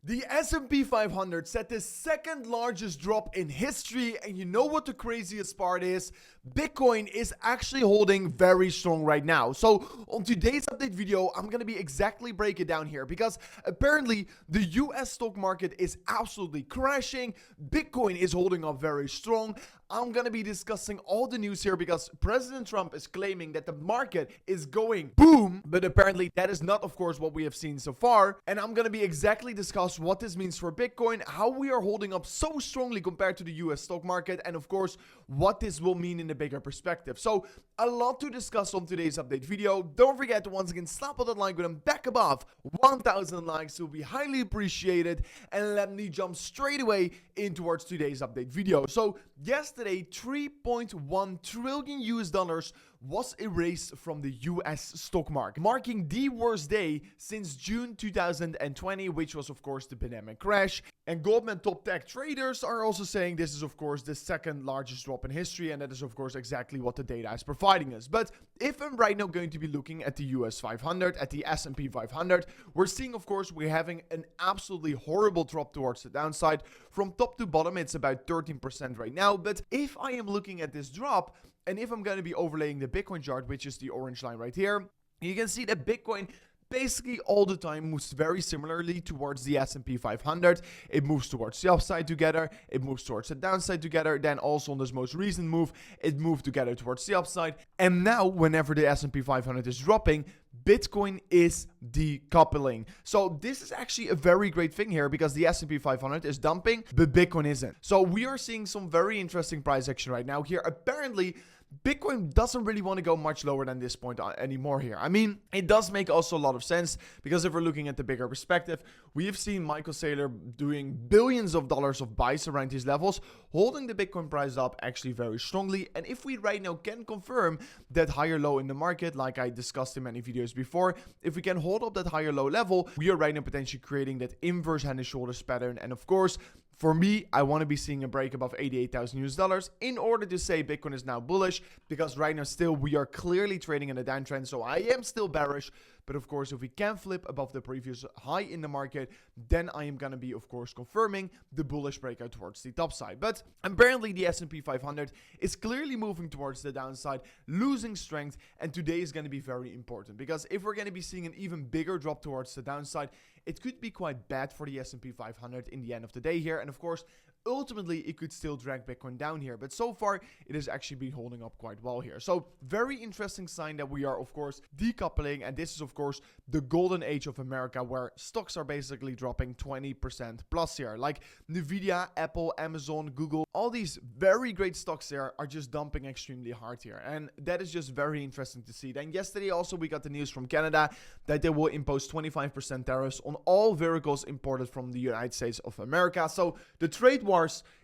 The S&P 500 set the second largest drop in history, and you know what the craziest part is? Bitcoin is actually holding very strong right now. So on today's update video, I'm going to be exactly break it down here because apparently the US stock market is absolutely crashing. Bitcoin is holding up very strong. I'm going to be discussing all the news here because President Trump is claiming that the market is going boom, but apparently that is not, of course, what we have seen so far. And I'm going to be exactly discuss what this means for Bitcoin, how we are holding up so strongly compared to the US stock market, and of course, what this will mean in the bigger perspective. So a lot to discuss on today's update video. Don't forget to once again slap on that like button back above 1,000 likes. It will be highly appreciated. And let me jump straight away in towards today's update video. So yesterday, 3.1 trillion US dollars was erased from the US stock market, marking the worst day since June 2020, which was of course the pandemic crash. And Goldman top tech traders are also saying this is of course the second largest drop in history, and that is of course exactly what the data is providing us. But if I'm right now going to be looking at the US 500, at the S&P 500, we're seeing of course we're having an absolutely horrible drop towards the downside. From top to bottom, it's about 13% right now. But if I am looking at this drop, and if I'm going to be overlaying the Bitcoin chart, which is the orange line right here, you can see that Bitcoin basically all the time moves very similarly towards the S&P 500. It moves towards the upside together, it moves towards the downside together, then also on this most recent move, it moved together towards the upside. And now, whenever the S&P 500 is dropping, Bitcoin is decoupling. So this is actually a very great thing here because the S&P 500 is dumping, but Bitcoin isn't. So we are seeing some very interesting price action right now here. Apparently, Bitcoin doesn't really want to go much lower than this point anymore here. I mean, it does make also a lot of sense because if we're looking at the bigger perspective, we have seen Michael Saylor doing billions of dollars of buys around these levels, holding the Bitcoin price up actually very strongly. And if we right now can confirm that higher low in the market, like I discussed in many videos before, if we can hold up that higher low level, we are right now potentially creating that inverse head and shoulders pattern. And of course, for me, I want to be seeing a break above 88,000 US dollars in order to say Bitcoin is now bullish, because right now still we are clearly trading in a downtrend. So I am still bearish. But of course, if we can flip above the previous high in the market, then I am going to be, of course, confirming the bullish breakout towards the top side. But apparently the S&P 500 is clearly moving towards the downside, losing strength. And today is going to be very important because if we're going to be seeing an even bigger drop towards the downside, it could be quite bad for the S&P 500 in the end of the day here. And of course, ultimately, it could still drag Bitcoin down here. But so far, it has actually been holding up quite well here. So very interesting sign that we are, of course, decoupling. And this is, of course, the golden age of America where stocks are basically dropping 20% plus here. Like Nvidia, Apple, Amazon, Google, all these very great stocks here are just dumping extremely hard here. And that is just very interesting to see. Then yesterday also we got the news from Canada that they will impose 25% tariffs on all vehicles imported from the United States of America. So the trade wars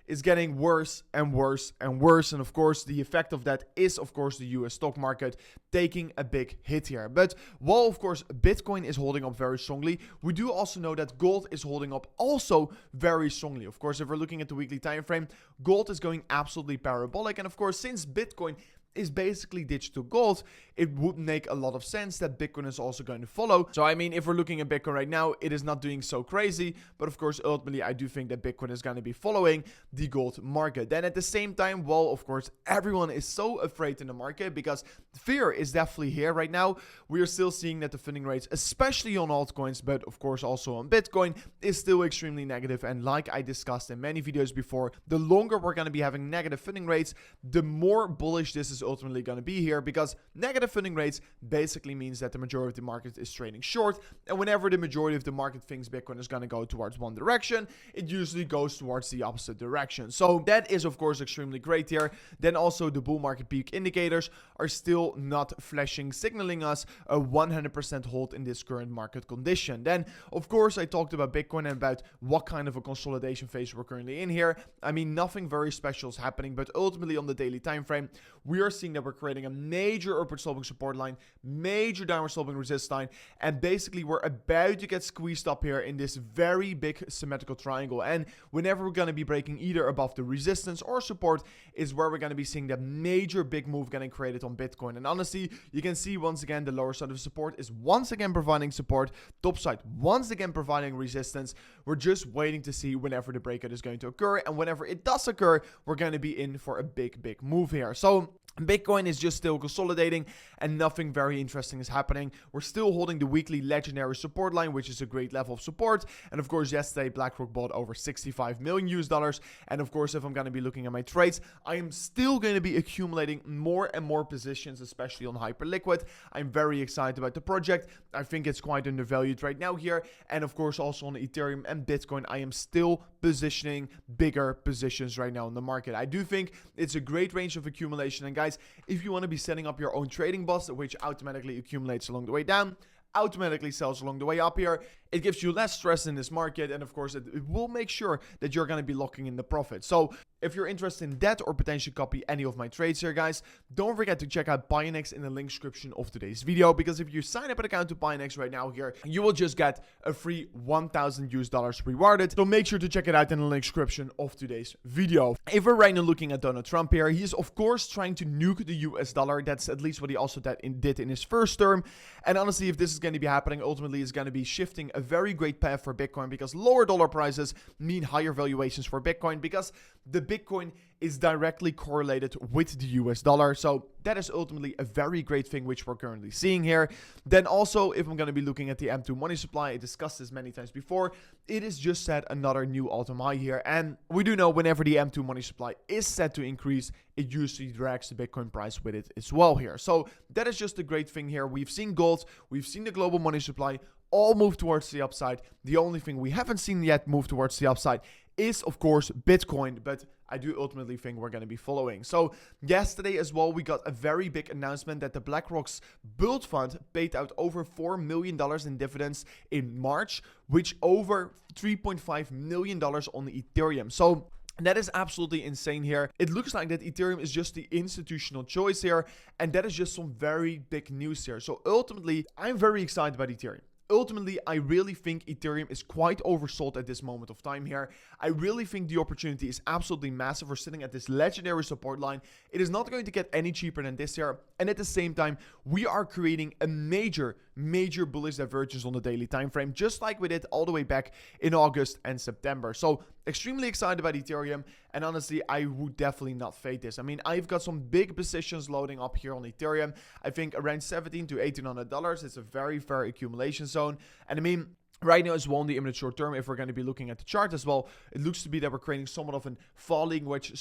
is getting worse and worse and worse. And of course, the effect of that is, of course, the US stock market taking a big hit here. But while, of course, Bitcoin is holding up very strongly, we do also know that gold is holding up also very strongly. Of course, if we're looking at the weekly time frame, gold is going absolutely parabolic. And of course, since Bitcoin is basically digital gold, it would make a lot of sense that Bitcoin is also going to follow. So I mean, if we're looking at Bitcoin right now, it is not doing so crazy, but of course, ultimately, I do think that Bitcoin is going to be following the gold market. Then at the same time, well, of course, everyone is so afraid in the market because fear is definitely here right now. We are still seeing that the funding rates, especially on altcoins, but of course also on Bitcoin, is still extremely negative. And like I discussed in many videos before, the longer we're going to be having negative funding rates, the more bullish this is ultimately going to be here, because negative funding rates basically means that the majority of the market is trading short, and whenever the majority of the market thinks Bitcoin is going to go towards one direction, it usually goes towards the opposite direction. So that is of course extremely great here. Then also the bull market peak indicators are still not flashing, signaling us a 100% hold in this current market condition. Then of course I talked about Bitcoin and about what kind of a consolidation phase we're currently in here. I mean, nothing very special is happening, but ultimately on the daily time frame we are seeing that we're creating a major upward sloping support line, major downward sloping resist line, and basically we're about to get squeezed up here in this very big symmetrical triangle. And whenever we're going to be breaking either above the resistance or support is where we're going to be seeing that major big move getting created on Bitcoin. And honestly, you can see once again the lower side of support is once again providing support, top side once again providing resistance. We're just waiting to see whenever the breakout is going to occur, and whenever it does occur, we're going to be in for a big move here. So Bitcoin is just still consolidating and nothing very interesting is happening. We're still holding the weekly legendary support line, which is a great level of support. And of course, yesterday BlackRock bought over $65 million US. And of course, if I'm going to be looking at my trades, I am still going to be accumulating more and more positions, especially on Hyperliquid. I'm very excited about the project. I think it's quite undervalued right now here. And of course, also on Ethereum and Bitcoin, I am still positioning bigger positions right now in the market. I do think it's a great range of accumulation. And guys, if you want to be setting up your own trading bots, which automatically accumulates along the way down, automatically sells along the way up here, it gives you less stress in this market, and of course it will make sure that you're going to be locking in the profit. So if you're interested in that or potentially copy any of my trades here, guys, don't forget to check out Pionex in the link description of today's video, because if you sign up an account to Pionex right now here, you will just get a free $1,000 rewarded. So make sure to check it out in the link description of today's video. If we're right now looking at Donald Trump here, he is of course trying to nuke the US dollar. That's at least what he also did in his first term. And honestly, if this is going to be happening, ultimately it's going to be shifting a very great path for Bitcoin, because lower dollar prices mean higher valuations for Bitcoin, because the Bitcoin is directly correlated with the US dollar. So that is ultimately a very great thing, which we're currently seeing here. Then also, if I'm going to be looking at the M2 money supply, I discussed this many times before, it is just set another new all-time high here. And we do know whenever the M2 money supply is set to increase, it usually drags the Bitcoin price with it as well here. So that is just a great thing here. We've seen gold, we've seen the global money supply all move towards the upside. The only thing we haven't seen yet move towards the upside is of course Bitcoin, but I do ultimately think we're going to be following. So yesterday as well, we got a very big announcement that the BlackRock's Build Fund paid out over $4 million in dividends in March, which over $3.5 million on Ethereum. So that is absolutely insane here. It looks like that Ethereum is just the institutional choice here, and that is just some very big news here. So ultimately, I'm very excited about Ethereum. Ultimately, I really think Ethereum is quite oversold at this moment of time here. I really think the opportunity is absolutely massive. We're sitting at this legendary support line. It is not going to get any cheaper than this here. And at the same time, we are creating a major bullish divergence on the daily time frame, just like we did all the way back in August and September. So extremely excited about Ethereum, and honestly, I would definitely not fade this. I mean, I've got some big positions loading up here on Ethereum. I think around $1,700 to $1,800. It's a very fair accumulation zone, and I mean, right now as well in the imminent short term, if we're going to be looking at the chart as well, it looks to be that we're creating somewhat of a falling wedge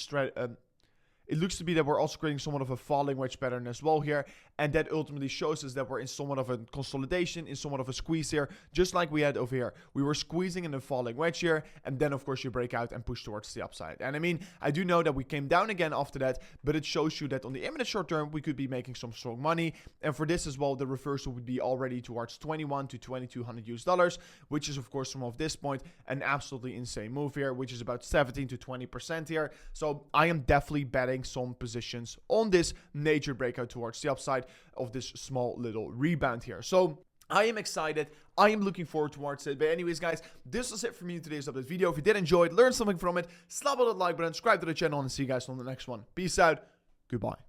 it looks to be that we're also creating somewhat of a falling wedge pattern as well here. And that ultimately shows us that we're in somewhat of a consolidation, in somewhat of a squeeze here, just like we had over here. We were squeezing in a falling wedge here, and then of course you break out and push towards the upside. And I mean, I do know that we came down again after that, but it shows you that on the imminent short term, we could be making some strong money. And for this as well, the reversal would be already towards $2,100 to $2,200, which is of course from off this point, an absolutely insane move here, which is about 17 to 20% here. So I am definitely betting some positions on this major breakout towards the upside of this small little rebound here. So I am excited. I am looking forward towards it. But anyways, guys, this was it for me in today's update video. If you did enjoy it, learn something from it, slap on that like button, subscribe to the channel, and see you guys on the next one. Peace out. Goodbye.